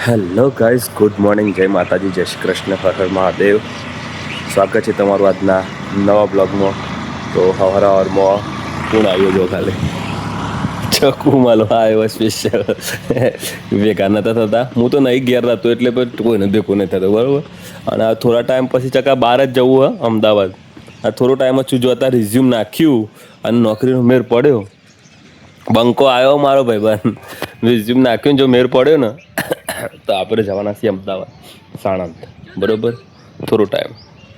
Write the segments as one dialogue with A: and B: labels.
A: Hello guys, good morning, જય માતાજી, જય શ્રી કૃષ્ણ, હર હર મહાદેવ. સ્વાગત છે તમારું આજના નવા બ્લોગમાં. તો હવારમાં કોણ આવ્યો જો ખાલી ચકુ મળવા આવ્યો સ્પેશિયલ. ભેગા નતા થતા, હું તો નહીં ઘેર રહેતો એટલે કોઈને ભેગો નહીં થતો બરાબર. અને થોડા ટાઈમ પછી ચકા બહાર જ જવું હે અમદાવાદ. આ થોડો ટાઈમ જ જોતા રિઝ્યુમ નાખ્યું અને નોકરીનો મેર પડ્યો. બંકો આવ્યો મારો ભાઈબંધ, રિઝ્યુમ નાખ્યું, જો મેર પડ્યો ને તો આપણે જવાના છીએ અમદાવાદ, સાણંદ. બરોબર, થોડો ટાઈમ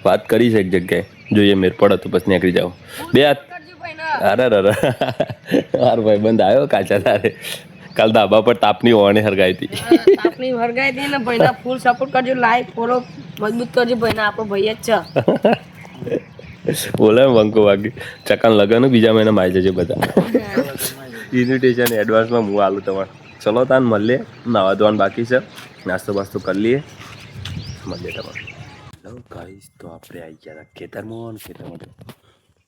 A: વાત કરી છે એક જગ્યાએ, જોઈએ મેર પડે તો પછી નીકળી જાવ. બે અરે અરે મારો ભાઈબંધ આવ્યો કાચા તારે. કાલ ધાબા પર તાપની ઓણે હરગાઈ હતી.
B: તાપની હરગાઈ હતી ને ભાઈના ફૂલ સપોર્ટ કરજો, લાઈક ફોલો મજબૂત કરજો ભાઈના, આપણો ભાઈ જ છે.
A: બોલે બંકો બાકી ચકાન લગન બીજા મહિનામાં આવી જશે બધા. ઇન્વિટેશન એડવાન્સમાં હું આલું તમારે. ચલો તાન મળીએ, નાવા ધોવાનું બાકી છે, નાસ્તો બાસ્તો કરી લઈએ, મળીએ તમારે. હેલો ગાઈસ, તો આપણે આવી ગયા હતા ખેતરમાં.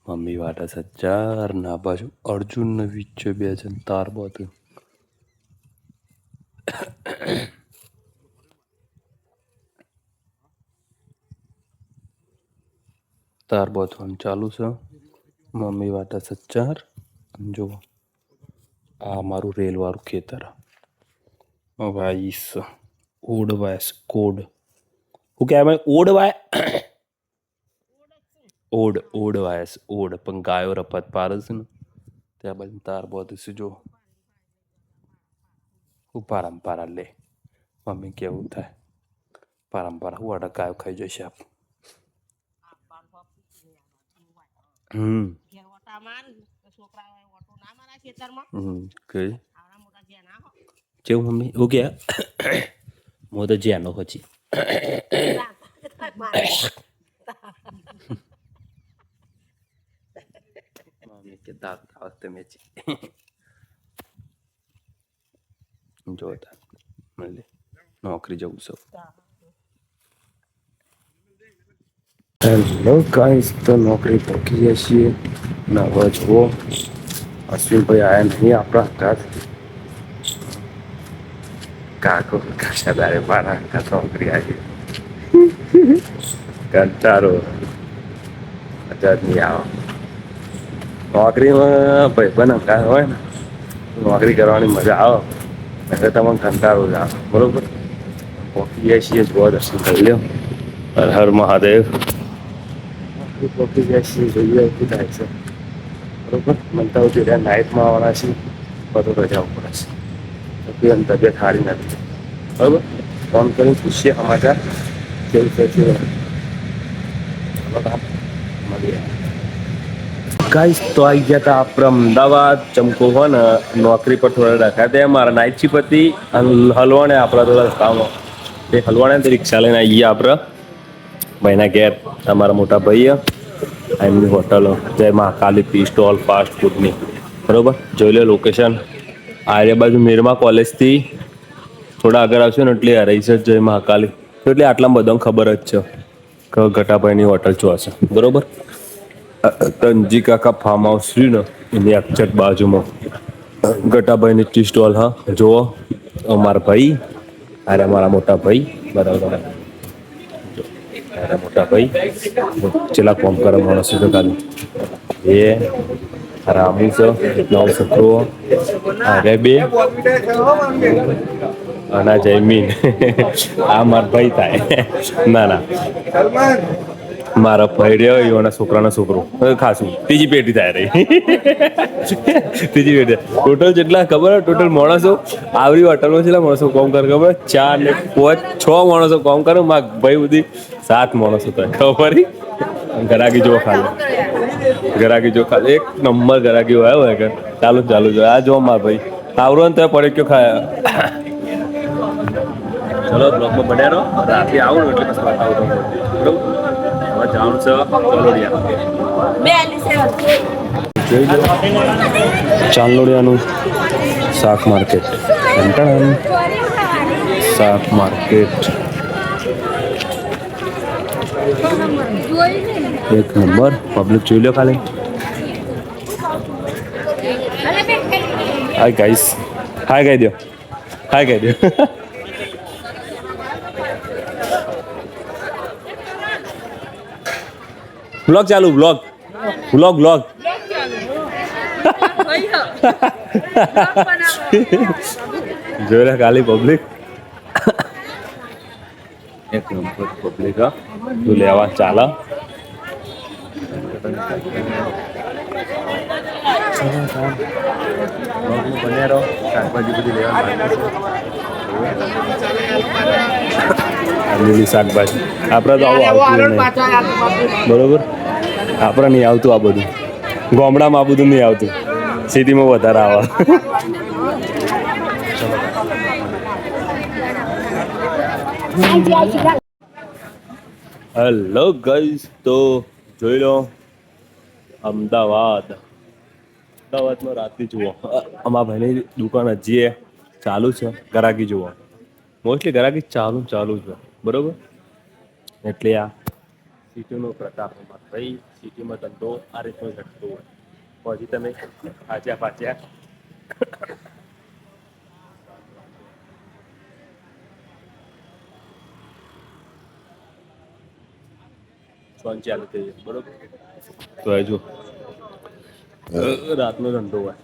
A: મમ્મી વાટા સચ્ચાર ના બાજુ અર્જુન ને વિચ્ચે બે જણ તાર બોત તાર બોતવાનું ચાલુ છે. મમ્મી વાટા સચ્ચાર. જો આ મારું રેલવાળું ખેતર. વાઈસ ઓડવાયસ કોડ હું કહેવાય ઓડવાય ઓડવાયસ ઓડ પણ ગાયો રપત પારે છે ને ત્યાં બાજુ તાર બધું છે. જો હું પારંપરા લે મમ્મી કેવું થાય પારંપરા હું અડક ગાયો ખાઈ જશે આપ. કઈ જેવું મમ્મી હું કે હું તો જ્યાંનો પછી મમ્મી કે દાંત આવતે મેચી જોતા મળે નોકરી જવું સૌ. હેલો ગાઈસ, તો નોકરી પહોંચી ગયા છીએ. અને હવે જુઓ અશ્વિનભાઈ આવ્યા નહીં આપણા હાથ. કાકો કશાદારે મારા હાથ નોકરી આવી કંટાળો મજા જ નહીં આવે નોકરીમાં. ભાઈબંધ અંકાર હોય ને નોકરી કરવાની મજા આવે, એટલે તમને કંટાળો જ આવે. બરોબર, પહોંચી ગયા છીએ, જુઓ દર્શન કરી લ્યો. હર હર મહાદેવ. પહોંચી ગયા છીએ, જોઈએ શું થાય છે. બરોબર, મનતા સુધી ત્યાં નાઇટમાં આવવાના છીએ, બધું રજા ઉપર છે. તબિયત સારી નથી. બરોબર, ફોન કરીને પૂછીએ સમાચાર કેવું છે. મળીએ ગાઈસ. તો આવી ગયા હતા આપણે અમદાવાદ. ચમકો હોય ને નોકરી પર થોડા રખ્યા હતા મારા નાઇટ શિફ્ટ હતી. હલવાણે આપણા થોડા રસ્તામાં એ હલવાણે રિક્ષા લઈને આવી ગયા આપણે ભાઈના ઘેર. અમારા મોટા ભાઈ એમની હોટલ જય મહાકાલી ટી સ્ટોલ ફાસ્ટ ફૂડની. બરોબર, જોઈ લો લોકેશન. આર્ય બાજુ નિરમા કોલેજથી થોડા આગળ આવશે ને એટલે રહી છે જય મહાકાલી. એટલે આટલા બધાને ખબર જ છે કે ઘટાભાઈની હોટલ શું હશે. બરોબર, તનજી કાકા ફાર્મ હાઉસ રહ્યું ને એની એક્ઝેક્ટ બાજુમાં ઘટાભાઈની ટી સ્ટોલ. હા જુઓ અમારા ભાઈ, અરે મારા મોટા ભાઈ. બરાબર, મોટા ભાઈ ચેલા કોમ કરે માણસો તો ખાલી એ રામુ છે નવ છોકરો અરે બે અને જયમીન. આ મારા ભાઈ થાય. ના ના મારા ભાઈ રહ્યો એના છોકરાનો છોકરો ખાસું ત્રીજી પેઢી થાય રહી. ત્રીજી પેઢી ટોટલ જેટલા ખબર હોય ટોટલ માણસો આવરી હોટલમાં છેલ્લા માણસો કોમ કરે ખબર 4 ને 5 6 માણસો કોમ કરે. મારા ભાઈ સુધી 7 માણસો થાય ખબર. ગરાગી જો ખાલી ગરાગી જો ખાલી એક નંબર ગરાગી આવ્યો હોય કે ચાલુ ચાલુ જો આ જો મારા ભાઈ આવરો ને તો પડે કયો ખાયા. ચલો બ્લોગમાં બન્યા રહો. રાતે આવું ને એટલે પછી બતાવું તમને. બરોબર, હવે જાઉં છે ચાંદલોડિયાનું શાક માર્કેટ. શાક માર્કેટ એક નંબર. પબ્લિક જોઈ લો ખાલી. હાય ગાઈસ, હાય કહી દો. હા કહી દે. બ્લોગ ચાલુ બ્લોગ બ્લોગ બ્લોગ જોઈ લે ખાલી પબ્લિક એક નંબર પબ્લિક હા તું લેવા ચાલે બને રહો શાકભાજી બધી લેવા લીલી શાકભાજી આપણે તો આવું આવતું નહીં બરોબર આપણે નહીં આવતું આ બધું ગામડામાં આ બધું નહીં આવતું સિટીમાં વધારે આવે હેલો ગાઈસ તો જોઈ લો અમદાવાદમાં રાતથી જુઓ અમારા ભાઈની દુકાન હજી ચાલુ છે ગરાકી જુઓ મોસ્ટલી ગરાકી ચાલુ છે બરોબર એટલે આ સિટીનો પ્રતાપ ભાઈ સિટીમાં ધંધો આ રીતનો ઘટતો હોય પછી તમે પાછ્યા ચાલુ થઈ જાય બરોબર તો હજુ રાતનો ધંધો હોય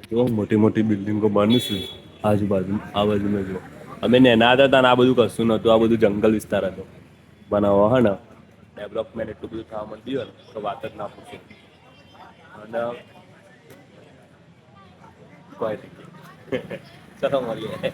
A: જો મોટી મોટી બિલ્ડિંગો બનીશું આજુબાજુ આ બાજુમાં જો અમે નાના હતા ને આ બધું કશું નહોતું આ બધું જંગલ વિસ્તાર હતો બનાવો હે ને ડેવલપમેન્ટ એટલું બધું થવા માંડ્યું ને તો વાત જ ના પૂછો અને કોઈ ચલો મળીએ